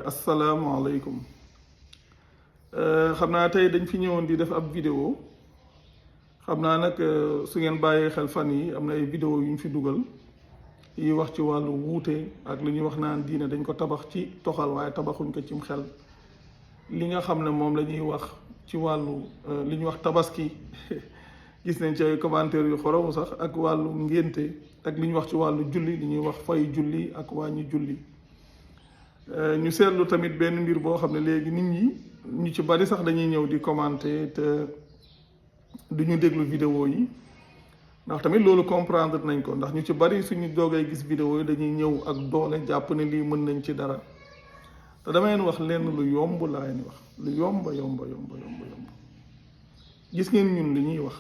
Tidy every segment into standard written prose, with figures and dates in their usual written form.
asalaamaaleykum xam naa tey dañ fi ñëwoon di def ab vidéo xam naa nag su ngeen bàyyee xel fan yi am na ay vidéo yu ñu fi dugal yi wax ci wàllu wuute ak li ñuy wax naan diine dañ ko tabax ci toxal waaye tabaxuñ ko cim xel li nga xam ne moom la ñuy wax ci wàllu li ñuy wax tabaski gis nañ ci ay commentaires yu xoromu sax ak wàllu ngénte ak li ñuy wax ci wàllu julli li ñuy wax fay julli ak wàññi julli ñu seetlu tamit benn mbir boo xam ne léegi nit ñi ñu ci bari sax dañuy ñëw di commenter te duñu déglu vidéo yi ndax tamit loolu comprendre nañ ko ndax ñu ci bari suñu doogay gis vidéo yi dañuy ñëw ak doole jàpp ne lii mën nañ ci dara te dama leen wax lenn lu yomb laa leen wax lu yomba gis ngeen ñun li ñuy wax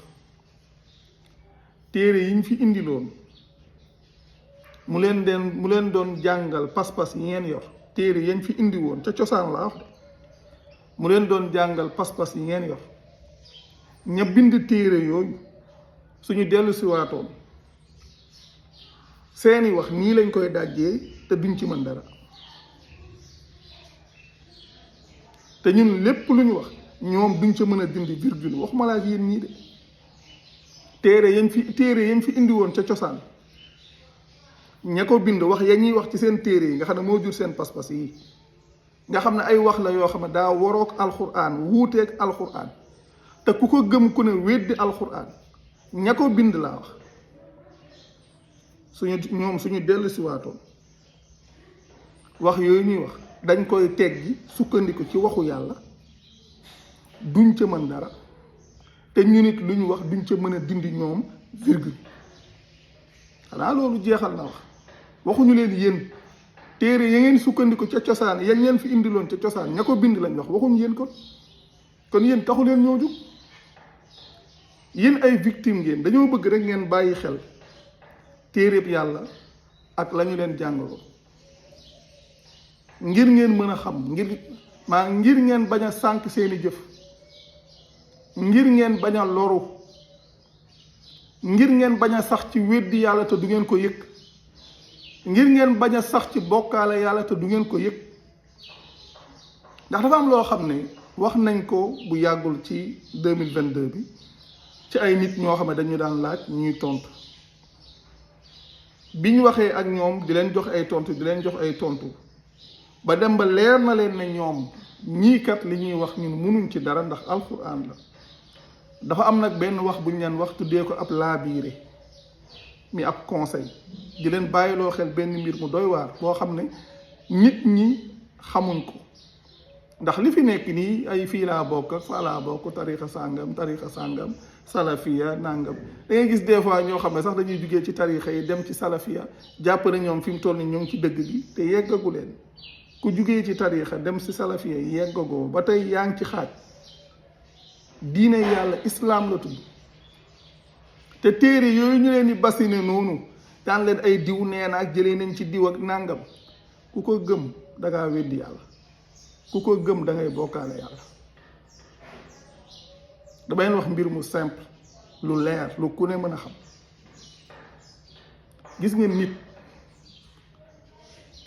téere yi ñu fi indiloon mu leen doon jàngal pas-pas yi ngeen yor téere yañ fi indi woon ca cosaan laa wax de mu leen doon jàngal pas-pas yi ngeen yor ña bind téere yooyu suñu dellu si waatoon seeni wax nii lañ koy dajjee te duñ ci mën dara te ñun lépp lu ñu wax ñoom duñ ca mën a dindi virgule waxuma laa ak yéen ñii de téere yañ fi indi woon ca cosaan ña ko bind wax ya ñuy wax ci seen téere yi nga xam ne moo jur seen pas-pas yi nga xam ne ay wax la yoo xam ne daa waroog alxuraan wuuteeg alxuraan te ku ko gëm ku ne weddi alxuraan ña ko bind laa wax suñu dellu si waatoon wax yooyu ñuy wax dañ koy teggi sukkandiku ci waxu yàlla duñ ca mën dara te ñu nit lu ñu wax duñ ca mën a dindi ñoom virgule xanaa loolu jeexal na wax waxuñu leen yéen téere ya ngeen sukkandiku ca cosaan yan ngeen fi indiloon ca cosaan ña ko bind lañ wax waxuñu yéen kon yéen taxu leen ñoo jug yéen ay victime ngeen dañoo bëgg rek ngeen bàyyi xel téereb yàlla ak la ñu leen jàngaloo ngir ngeen mën a xam ngir ngeen bañ a sànk seeni jëf ngir ngeen bañ a loru ngir ngeen bañ a sax ci weddi yàlla te du ngeen ko yëg ngir ngeen bañ a sax ci bokkaale yàlla te du ngeen ko yëg ndax dafa am loo xam ne wax nañ ko bu yàggul ci 2022 bi ci ay nit ñoo xam ne dañu daan laaj ñuy tontu bi ñu waxee ak ñoom di leen jox ay tontu ba dem ba leer na leen ne ñoom ñii kat li ñuy wax ñun mënuñ ci dara ndax alxuraan la dafa am nag benn wax bu ñu leen wax tuddee ko ab laabiire mi ab conseil di leen bàyyiloo xel benn mbir mu doy waar boo xam ne nit ñi xamuñ ko ndax li fi nekk nii ay fii laa bokk ak faa laa bokk tarixa sàngam salafiya nangam da ngay gis des fois ñoo xam ne sax dañuy jugee ci tarixa yi dem ci salafiya jàpp ne ñoom fi mu toll ni ñoo ngi ci dëgg gi te yeggagu leen ku jugee ci tarixa dem ci salafiya yi yeggagoo ba tey yaa ngi ci xaaj diine yàlla islaam la tudd te téere yooyu ñu leen di basine noonu daan leen ay diw nee na ak jëlee nañ ci diw ak nàngam ku ko gëm dangaa weddi yàlla ku ko gëm da ngay bokkaale yàlla dama leen wax mbir mu simple lu leer lu ku ne mën a xam gis ngeen nit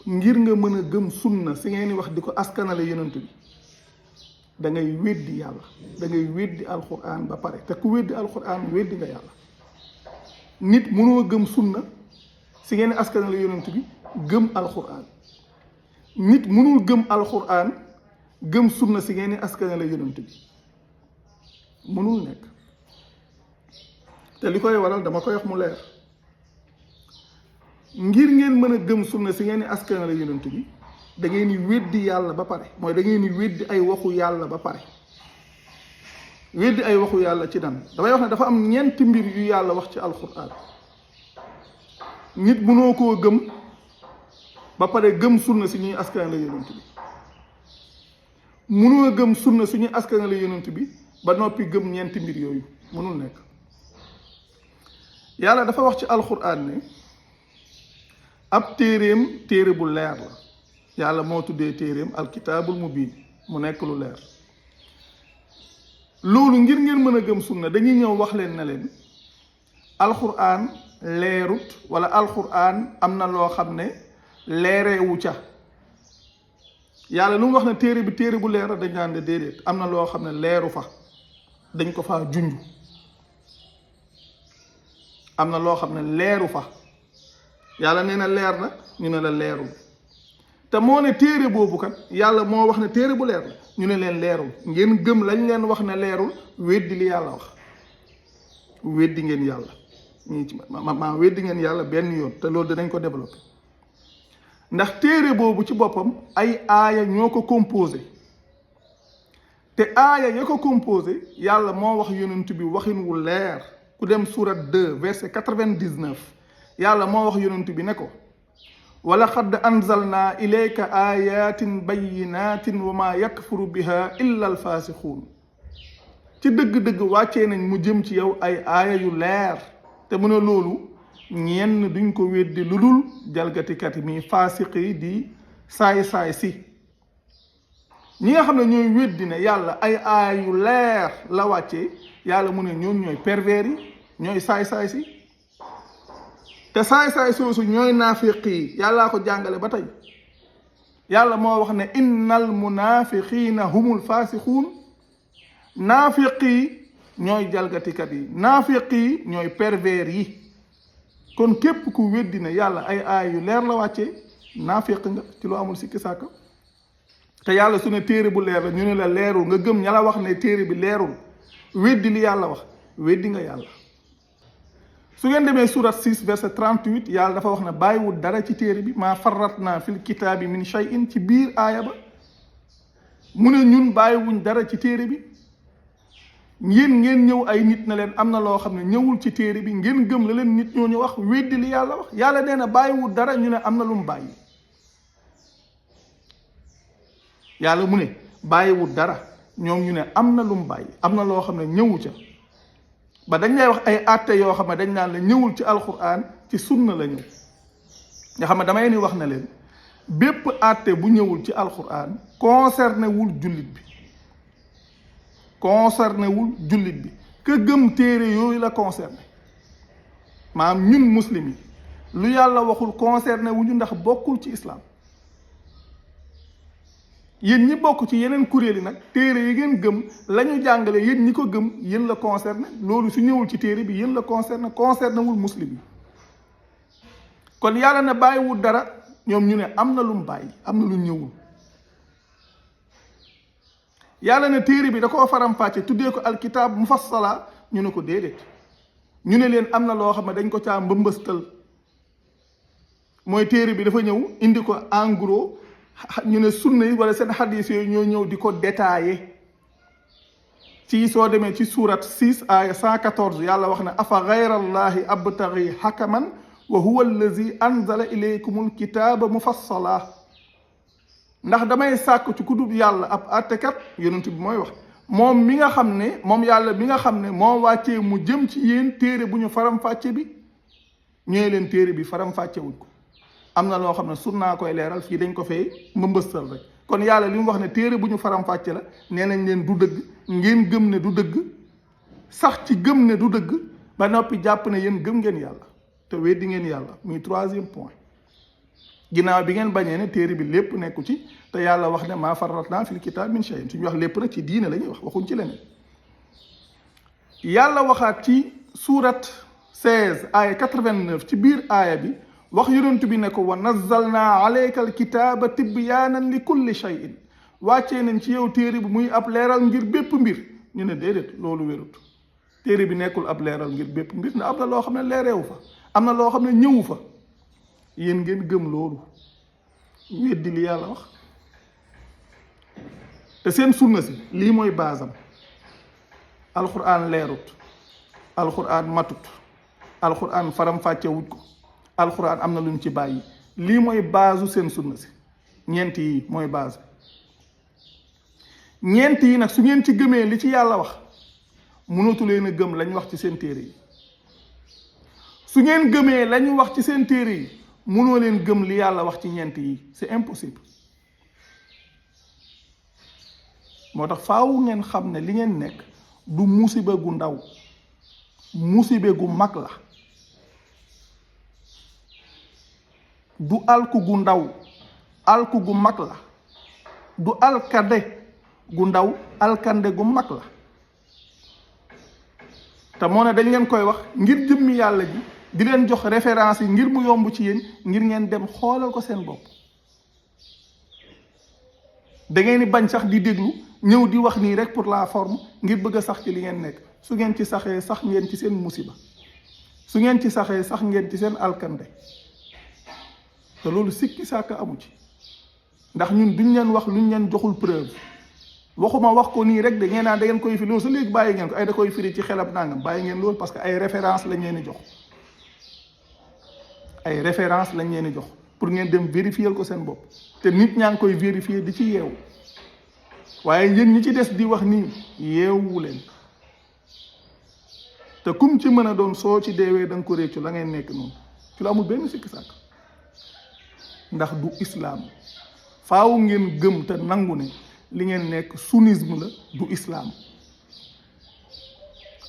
ngir nga mën a gëm sunna si ngeen di wax di ko askanale yonent bi da ngay weddi yàlla da ngay weddi alxuraan ba pare te ku weddi alxuraan weddi nga yàlla nit mënoo gëm sunna si ngeen askanale yonent bi gëm alxuraan nit mënul gëm alxuraan gëm sunna si ngeen askanale yonent bi mënul nekk te li koy waral dama koy wax mu leer ngir ngeen mën a gëm sunna si ngeen askanale yonent bi da ngeen di weddi yàlla ba pare mooy da ngeen di weddi ay waxu yàlla ba pare weddi ay waxu yàlla ci dan damay wax ne dafa am ñeenti mbir yu yàlla wax ci alxuraan nit mënoo koo gëm ba pare gëm sunna si ñuy askanale yonent bi mënoo gëm sunna si ñuy askanale yonent bi ba noppi gëm ñeenti mbir yooyu mënul nekk yàlla dafa wax ci alxuraan ne ab téere bu leer la yàlla moo tuddee téeréem alkitaabul mubiin mu nekk lu leer loolu ngir ngeen mën a gëm sunna dañuy ñëw wax leen na leen alxuraan leerut wala alxuraan am na loo xam ne leereewu ca yàlla lu mu wax ne téere bi téere bu leer la dañ naan de déedéet am na loo xam ne leeru fa dañ ko faa junj am na loo xam ne leeru fa yàlla nee na leer na ñu ne la leerul te moo ne téere boobu kat yàlla moo wax ne téere bu leer la ñu ne leen leerul ngeen gëm lañ leen wax ne leerul weddi li yàlla wax weddi ngeen yàlla ñii ci ma weddi ngeen yàlla benn yoon te loolu dinañ ko développé ndax téere boobu ci boppam ay aaya ñoo ko composé te aaya ya ko composé yàlla moo wax yonent bi waxin wu leer ku dem surat 2 verset 99 yàlla moo wax yonent bi ne ko wa laqad anzalna ilayka ayatin bayyinatin wa ma yakfuru biha illa alfasixuun ci dëgg-dëgg wàccee nañ mu jëm ci yow ay aaya yu leer te mu ne loolu ñenn duñ ko weddi lu dul jalgatikat yi mi faasiq yi di saay-saay si ñi nga xam ne ñooy weddi ne yàlla ay aaya yu leer la wàccee yàlla mu ne ñoom ñooy pervers yi ñooy saay-saay si te saay-saay soosu ñooy naafiq yi yàllaa ko jàngale ba tey yàlla moo wax ne innal munafiqiina humul faasiquun naafiq yi ñooy jalgatikat yi naafiq yi ñooy pervers yi kon képp ku weddi ne yàlla ay aay yu leer la wàccee naafiq nga ci lu amul sikki sàkk te yàlla su ne téere bu leer la ñu ne la leerul nga gëm ña la wax ne téere bi leerul weddi li yàlla wax weddi nga yàlla su ngeen demee surat 6 verset 38 yàlla dafa wax ne bàyyiwul dara ci téere bi maa farratna fil kitaabi min shay'in ci biir aaya ba mu ne ñun bàyyiwuñ dara ci téere bi ngeen ñëw ay nit na leen am na loo xam ne ñëwul ci téere bi ngeen gëm la leen nit ñooñu wax weddi li yàlla wax yàlla nee na bàyyiwul dara ñu ne am na lu mu bàyyi yàlla mu ne bàyyiwul dara ñoom ñu ne am na lu mu bàyyi am na loo xam ne ñëwu ca ba dañ lay wax ay àtte yoo xam ne dañ naan la ñëwul ci alquran ci sunna la ñëw nga xam ne damay ni wax na leen bépp àtte bu ñëwul ci alquran concerné wul jullit bi concerné wul jullit bi que gëm téere yooyu la concerné maanaam ñun muslim yi lu yàlla waxul concerné wuñu ndax bokkul ci islam yéen ñi bokk ci yeneen kuréel yi nag téere yi ngeen gëm la ñu jàngale yéen ñi ko gëm yéen la concerné loolu su ñëwul ci téere bi yéen la concerné concerné wul muslim yi kon yàlla ne bàyyiwul dara ñoom ñu ne am na lu mu bàyyi am na lu ñëwul yàlla ne téere bi da koo faram-fàcce tuddee ko alkitab mufassala ñu ne ko déedéet ñu ne leen am na loo xam ne dañ ko caa mbëmbëstal mooy téere bi dafa ñëw indi ko en gros ñu ne sunna yi wala seen xadis yooyu ñoo ñëw di ko détaillé ci soo demee ci surat 6 aya 114 yàlla wax ne afa gayra allahi abtaghi hakaman wa huwa allazi anzala ilaykumul kitaba mufassala ndax damay sàkk ci kudub yàlla ab àttekat yonent bi mooy wax moom mi nga xam ne moom yàlla mi nga xam ne moo wàccee mu jëm ci yéen téere bu ñu faram-fàcce bi ñëwee leen téere bi faram-fàcce wuñ ko am na loo xam ne sunnaa koy leeral fii dañ ko fee mbëmbëstal rek kon yàlla li mu wax ne téere bu ñu faram-fàcce la nee nañ leen du dëgg ngeen gëm ne du dëgg sax ci gëm ne du dëgg ba noppi jàpp ne yéen gëm ngeen yàlla te weddi ngeen yàlla muy 3e point ginnaaw bi ngeen bañee ne téere bi lépp nekku ci te yàlla wax ne maa farratna fil kitaab min shay'in suñu wax lépp nag ci diine la ñuy wax waxuñ ci leneen yàlla waxaat ci surat 16 aaya 89 ci biir aaya bi wax yonent bi ne ko wa nazzalna alayka alkitaaba tibyaanan li kulli shay'in wàccee nañ ci yow téere bi muy ab leeral ngir bépp mbir ñu ne déedéet loolu wérut téere bi nekkul ab leeral ngir bépp mbir ndax am na loo xam ne leereewu fa am na loo xam ne ñëwu fa yéen ngeen gëm loolu weddi li yàlla wax te seen sunna si lii mooy baasam alquran leerut alquran matut alquran faram-fàcce wuj ko alquran am na lu ñu ci bàyyi lii mooy baasu seen sunna si ñeent yi mooy baas ñeent yi nag su ngeen ci gëmee li ci yàlla wax mënatu leen a gëm lañ wax ci seen téere yi su ngeen gëmee lañu wax ci seen téere yi mënoo leen gëm li yàlla wax ci ñeent yi c'est impossible moo tax faaw ngeen xam ne li ngeen nekk du musiba gu ndaw musiba gu mag la du alku gu ndaw alku gu mag la du alkande gu ndaw alkande gu mag la te moo ne dañ leen koy wax ngir jëmmi yàlla ji di leen jox référence yi ngir mu yomb ci yéen ngir ngeen dem xoolal ko seen bopp da ngeen di bañ sax di déglu ñëw di wax nii rek pour la forme ngir bëgg a sax ci li ngeen nekk su ngeen ci saxee sax ngeen ci seen musiba su ngeen ci saxee sax ngeen ci seen alkande te loolu sikki sàkk amu ci ndax ñun duñ leen wax luñ leen joxul preuve waxuma wax ko nii rek da ngeen naan da ngeen koy firi loolu sa léegi bàyyi ngeen ko ay da koy firi ci xelab nangam bàyyi ngeen loolu parce que ay référence lañ leen di jox ay référence lañ leen di jox pour ngeen dem vérifier ko seen bopp te nit ñaa ngi koy vérifier di ci yeewu waaye yéen ñi ci des di wax nii yeewu leen te kum ci mën a doon soo ci deewee da nga ko réccu la ngeen nekk noonu ci la amul benn sikki sàkk ndax du islam faaw ngeen gëm te nangu ne li ngeen nekk sunnisme la du islam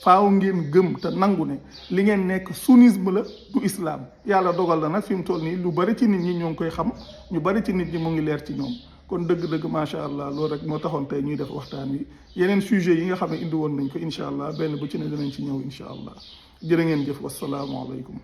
faaw ngeen gëm te nangu ne li ngeen nekk sunnisme la du islam yàlla dogal na nag fi mu toll nii lu bari ci nit ñi ñoo ngi koy xam ñu bari ci nit ñi mu ngi leer ci ñoom kon dëgg-dëgg macha allah loolu rek moo taxoon tey ñuy def waxtaan wi yeneen sujet yi nga xam ne indi woon nañ ko incha allah benn bu ci ne dinañ ci ñëw incha allah jërë ngeen jëf wasalaamualeykum